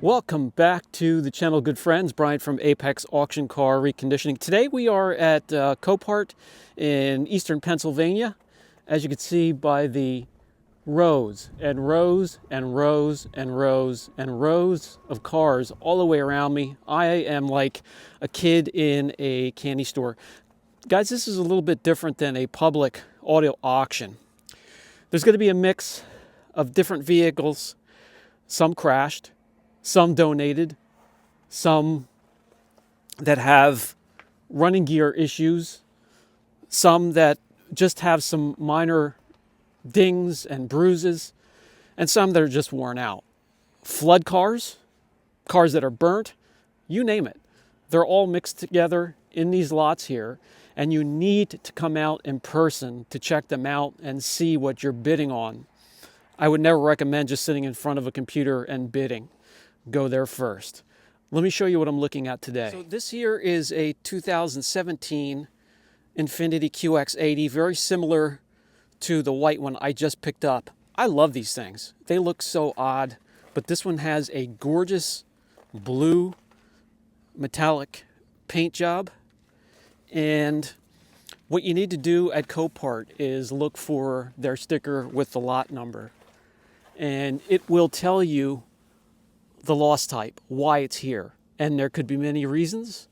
Welcome back to the channel, good friends. Brian from Apex Auction Car Reconditioning. Today we are at Copart in Eastern Pennsylvania. As you can see by the rows and rows and rows and rows and rows of cars all the way around me. I am like a kid in a candy store. Guys, this is a little bit different than a public auto auction. There's going to be a mix of different vehicles. Some crashed, some donated, some that have running gear issues, some that just have some minor dings and bruises, and some that are just worn out. Flood cars, cars that are burnt, you name it. They're all mixed together in these lots here, and you need to come out in person to check them out and see what you're bidding on. I would never recommend just sitting in front of a computer and bidding. Go there first. Let me show you what I'm looking at today. So this here is a 2017 Infinity QX80, very similar to the white one I just picked up. I love these things. They look so odd, but this one has a gorgeous blue metallic paint job. And what you need to do at Copart is look for their sticker with the lot number. And it will tell you the loss type, why it's here. And there could be many reasons.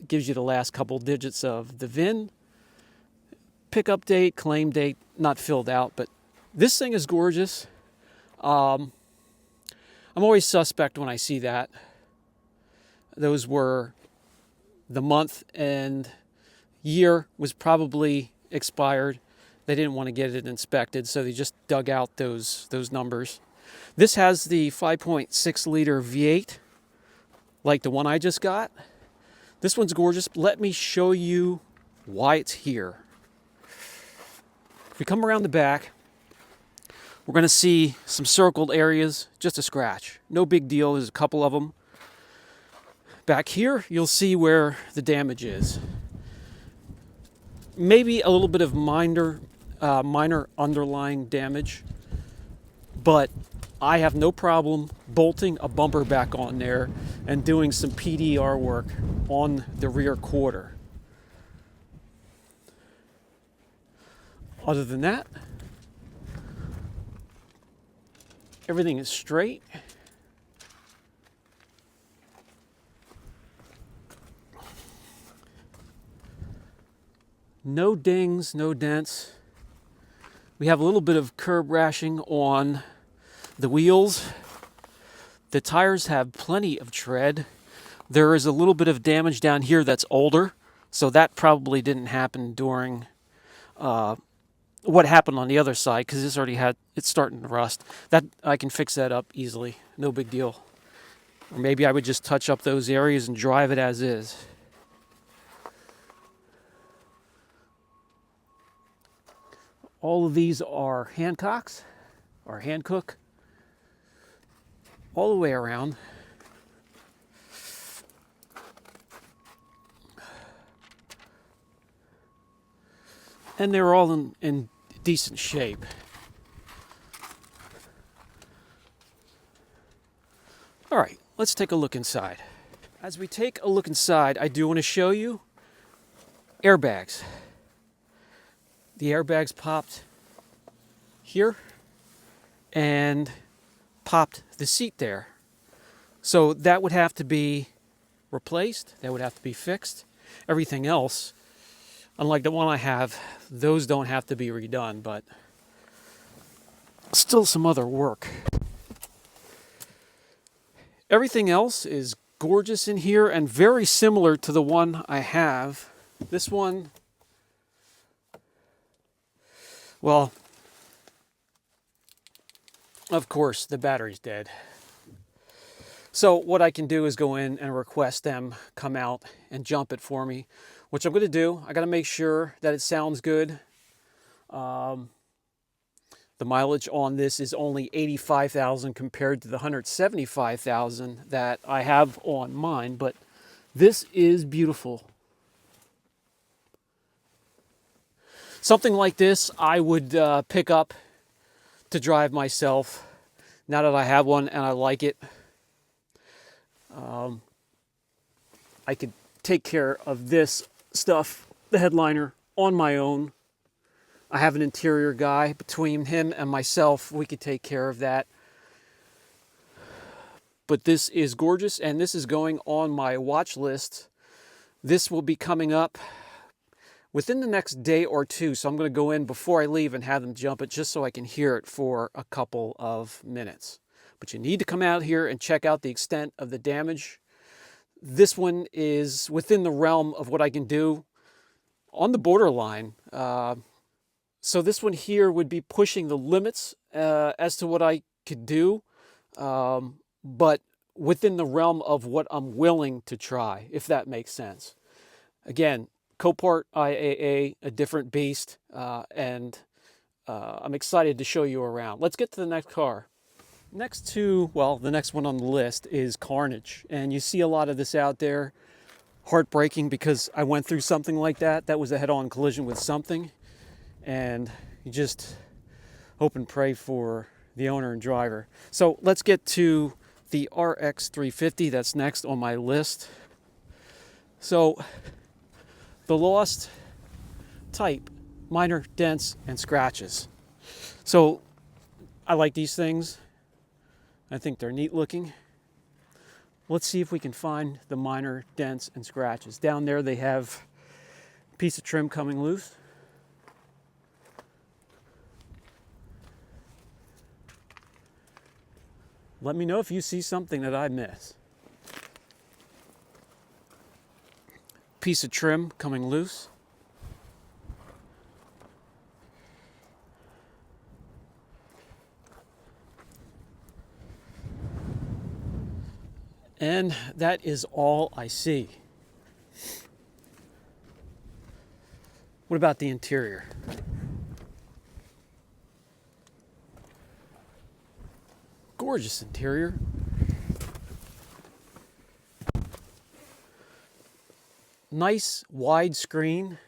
Gives you the last couple digits of the VIN, pickup date, claim date, not filled out, but this thing is gorgeous. I'm always suspect when I see that. Those were the month and year was probably expired. They didn't want to get it inspected, so they just dug out those numbers. This has the 5.6 liter V8, like the one I just got. This one's gorgeous. Let me show you why it's here. If we come around the back, we're going to see some circled areas, just a scratch. No big deal, there's a couple of them. Back here, you'll see where the damage is. Maybe a little bit of minor underlying damage, but I have no problem bolting a bumper back on there and doing some PDR work on the rear quarter. Other than that, everything is straight. No dings, no dents. We have a little bit of curb rashing on the wheels. The tires have plenty of tread. There is a little bit of damage down here that's older, so that probably didn't happen during what happened on the other side, because this already had, it's starting to rust. That I can fix that up easily, no big deal. Or maybe I would just touch up those areas and drive it as is. All of these are Hancocks, or Hankook, all the way around. And they're all in decent shape. All right, let's take a look inside. As we take a look inside, I do want to show you airbags. The airbags popped here and popped the seat there. So that would have to be replaced. That would have to be fixed. Everything else, unlike the one I have, those don't have to be redone, but still some other work. Everything else is gorgeous in here and very similar to the one I have. This one, well, of course, the battery's dead. So what I can do is go in and request them come out and jump it for me, which I'm going to do. I got to make sure that it sounds good. The mileage on this is only 85,000 compared to the 175,000 that I have on mine, but this is beautiful. Something like this I would pick up to drive myself now that I have one and I like it. I could take care of this stuff, the headliner, on my own. I have an interior guy. Between him and myself, we could take care of that. But this is gorgeous, and this is going on my watch list. This will be coming up within the next day or two, so I'm going to go in before I leave and have them jump it just so I can hear it for a couple of minutes. But you need to come out here and check out the extent of the damage. This one is within the realm of what I can do, on the borderline. So this one here would be pushing the limits as to what I could do, but within the realm of what I'm willing to try, if that makes sense. Again, Copart IAA, a different beast, and I'm excited to show you around. Let's get to the next car. Next to, well, the next one on the list is Carnage, and you see a lot of this out there. Heartbreaking because I went through something like that. That was a head-on collision with something, and you just hope and pray for the owner and driver. So let's get to the RX 350. That's next on my list. So the lost type, minor dents and scratches. So I like these things. I think they're neat looking. Let's see if we can find the minor dents and scratches. Down there they have a piece of trim coming loose. Let me know if you see something that I miss. Piece of trim coming loose. And that is all I see. What about the interior? Gorgeous interior. Nice wide screen.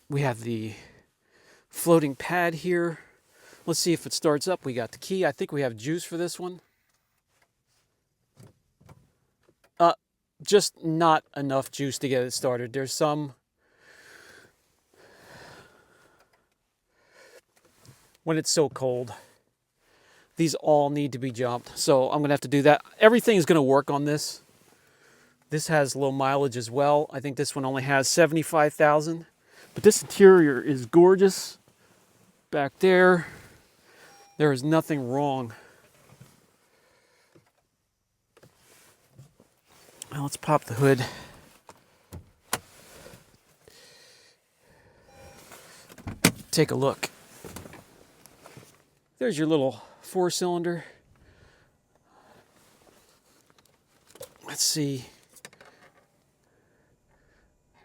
We have the floating pad here. Let's see if it starts up. We got the key. I think we have juice for this one. Just not enough juice to get it started. There's some, when it's so cold, these all need to be jumped. So I'm gonna have to do that. Everything is gonna work on this. This has low mileage as well. I think this one only has 75,000. But this interior is gorgeous. Back there, there is nothing wrong. Well, let's pop the hood. Take a look. There's your little 4-cylinder. Let's see.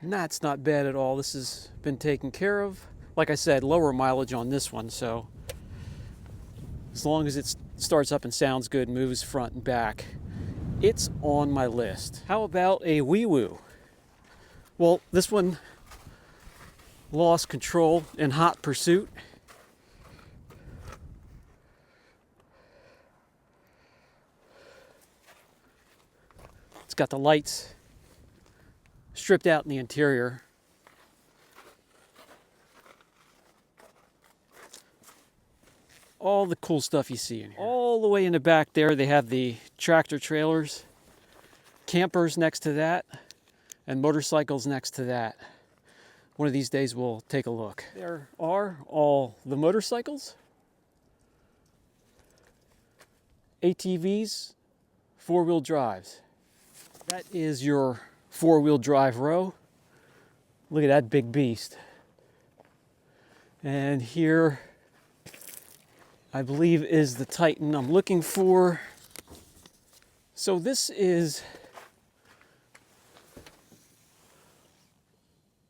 That's not bad at all. This has been taken care of. Like I said, lower mileage on this one, so as long as it starts up and sounds good, moves front and back, it's on my list. How about a wee woo? Well, this one lost control in hot pursuit. It's got the lights stripped out in the interior. All the cool stuff you see in here. All the way in the back there, they have the tractor trailers, campers next to that, and motorcycles next to that. One of these days we'll take a look. There are all the motorcycles, ATVs, 4-wheel drives. That is your 4-wheel drive row. Look at that big beast. And here, I believe, is the Titan I'm looking for. So this is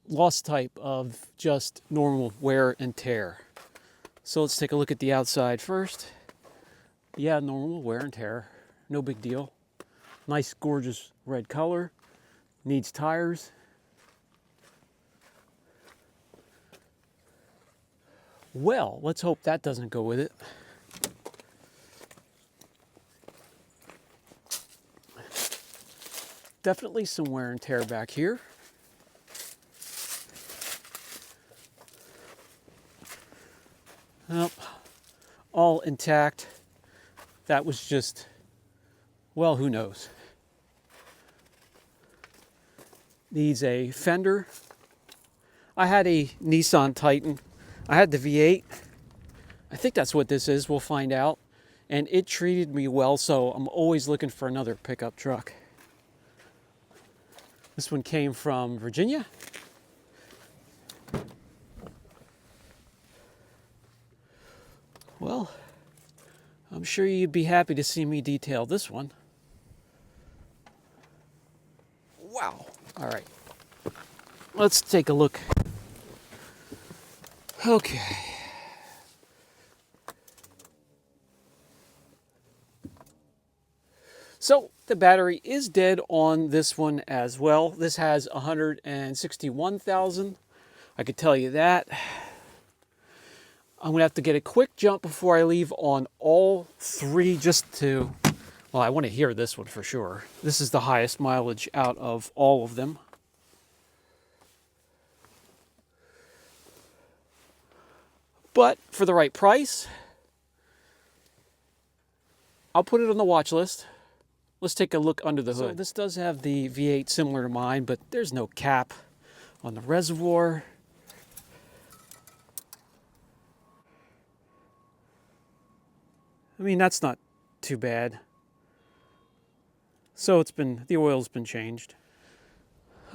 lost type of just normal wear and tear. So let's take a look at the outside first. Yeah, normal wear and tear, no big deal. Nice, gorgeous red color. Needs tires. Well, let's hope that doesn't go with it. Definitely some wear and tear back here. Well, all intact. That was just, well, who knows. Needs a fender. I had a Nissan Titan. I had the V8. I think that's what this is. We'll find out. And it treated me well, so I'm always looking for another pickup truck. This one came from Virginia. Well, I'm sure you'd be happy to see me detail this one. Wow. All right. Let's take a look. Okay. So the battery is dead on this one as well. This has 161,000. I could tell you that. I'm gonna have to get a quick jump before I leave on all three just to, well, I want to hear this one for sure. This is the highest mileage out of all of them. But for the right price, I'll put it on the watch list. Let's take a look under the hood. So this does have the V8 similar to mine, but there's no cap on the reservoir. I mean, that's not too bad. So the oil's been changed.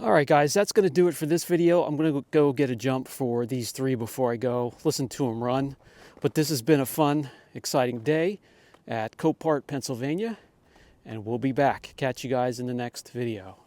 All right, guys, that's going to do it for this video. I'm going to go get a jump for these three before I go listen to them run. But this has been a fun, exciting day at Copart, Pennsylvania. And we'll be back. Catch you guys in the next video.